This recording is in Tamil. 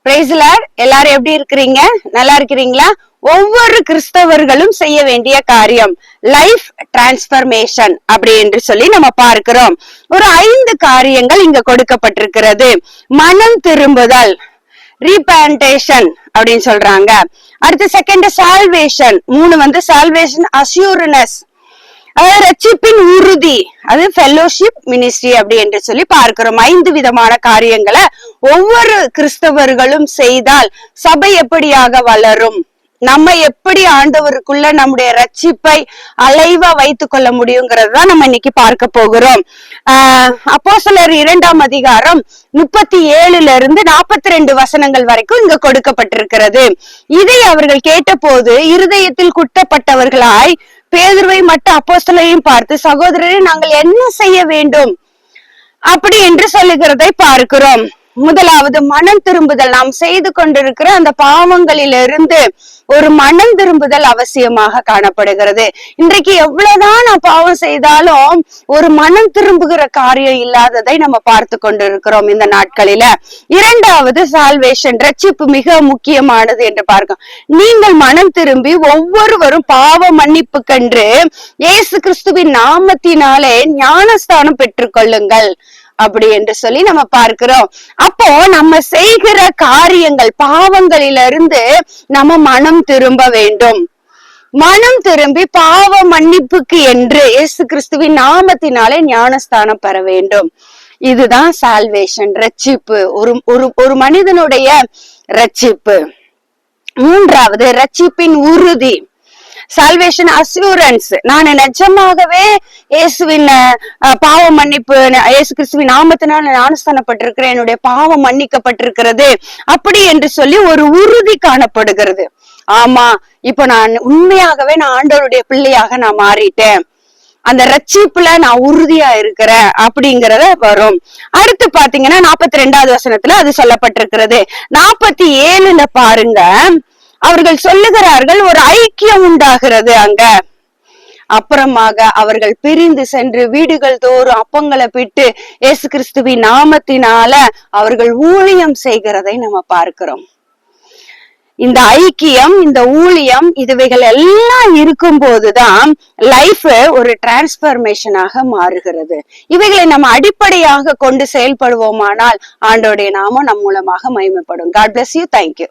Praise the Lord. எல்லாரும் எப்படி இருக்கிறீங்க? நல்லா இருக்கிறீங்களா? ஒவ்வொரு கிறிஸ்தவர்களும் செய்ய வேண்டிய காரியம் லைஃப் டிரான்ஸ்பர்மேஷன் அப்படி என்று சொல்லி நம்ம பார்க்கிறோம். ஒரு 5 காரியங்கள் இங்க கொடுக்கப்பட்டிருக்கிறது. மனம் திரும்புதல், ரீபேண்டேஷன் அப்படின்னு சொல்றாங்க. அடுத்து செகண்ட் சால்வேஷன், 3 சால்வேஷன் அஷ்யூரன்ஸ், அதாவது ரட்சிப்பின் உறுதி, அது ஃபெல்லோஷிப் மினிஸ்ட்ரி அப்படி என்று சொல்லி பார்க்கிறோம். 5 விதமான காரியங்களை ஒவ்வொரு கிறிஸ்தவர்களும் செய்தால் சபை எப்படியாக வளரும், நம்ம எப்படி ஆண்டவருக்குள்ள நம்முடைய ரட்சிப்பை அலைவா வைத்துக் கொள்ள முடியுங்கிறதுதான் நம்ம இன்னைக்கு பார்க்க போகிறோம். அப்போஸ்தலர் 2ஆம் அதிகாரம் 37 42 வசனங்கள் வரைக்கும் இங்க கொடுக்கப்பட்டிருக்கிறது. இதை அவர்கள் கேட்டபோது இருதயத்தில் குட்டப்பட்டவர்களாய் பேதுருவை மட்டும் அப்போஸ்தலரையும் பார்த்து, சகோதரரை நாங்கள் என்ன செய்ய வேண்டும் அப்படி என்று சொல்லுகிறதை பார்க்கிறோம். முதலாவது மனம் திரும்புதல். நாம் செய்து கொண்டிருக்கிற அந்த பாவங்களிலிருந்து ஒரு மனம் திரும்புதல் அவசியமாக காணப்படுகிறது. இன்றைக்கு எவ்வளவுதான் நான் பாவம் செய்தாலும் ஒரு மனம் திரும்புகிற காரியம் இல்லாததை நம்ம பார்த்து கொண்டிருக்கிறோம் இந்த நாட்களில. 2வது சால்வேஷன், ரட்சிப்பு மிக முக்கியமானது என்று பார்க்கிறோம். நீங்கள் மனம் திரும்பி ஒவ்வொருவரும் பாவ மன்னிப்பு கண்டு இயேசு கிறிஸ்துவின் நாமத்தினாலே ஞானஸ்தானம் பெற்றுக் கொள்ளுங்கள் அப்படி என்று சொல்லி நம்ம பார்க்கிறோம். அப்போ நம்ம செய்கிற காரியங்கள் பாவங்களிலிருந்து நம்ம மனம் திரும்ப வேண்டும். மனம் திரும்பி பாவ மன்னிப்புக்கு என்று இயேசு கிறிஸ்துவின் நாமத்தினாலே ஞானஸ்தானம் பெற வேண்டும். இதுதான் சால்வேஷன், ரட்சிப்பு, ஒரு மனிதனுடைய ரட்சிப்பு. 3வது ரட்சிப்பின் உறுதி, சால்வேஷன் அஷ்யூரன்ஸ். நான் நிஜமாகவே இயேசுவின் பாவ மன்னிப்பு, இயேசு கிறிஸ்துவின் நாமத்தினால் ஞானஸ்தானப்பட்டிருக்கிறேன், என்னுடைய பாவம் மன்னிக்கப்பட்டிருக்கிறது அப்படி என்று சொல்லி ஒரு உறுதி காணப்படுகிறது. ஆமா, இப்ப நான் உண்மையாகவே நான் ஆண்டவருடைய பிள்ளையாக நான் மாறிட்டேன், அந்த ரட்சிப்புல நான் உறுதியா இருக்கிறேன் அப்படிங்கறத வரும். அடுத்து பாத்தீங்கன்னா 42வது வசனத்துல அது சொல்லப்பட்டிருக்கிறது. 47 பாருங்க, அவர்கள் சொல்லுகிறார்கள் ஒரு ஐக்கியம் உண்டாகிறது அங்க. அப்புறமாக அவர்கள் பிரிந்து சென்று வீடுகள் தோறும் அப்பங்களை பிட்டு இயேசு கிறிஸ்துவின் நாமத்தினால அவர்கள் ஊழியம் செய்கிறதை நம்ம பார்க்கிறோம். இந்த ஐக்கியம், இந்த ஊழியம், இதுவைகள் எல்லாம் இருக்கும் போதுதான் லைஃப் ஒரு டிரான்ஸ்பர்மேஷனாக மாறுகிறது. இவைகளை நம்ம அடிப்படையாக கொண்டு செயல்படுவோமானால் ஆண்டவருடைய நாமம் நம் மூலமாக மகிமைப்படும். God bless you. Thank you.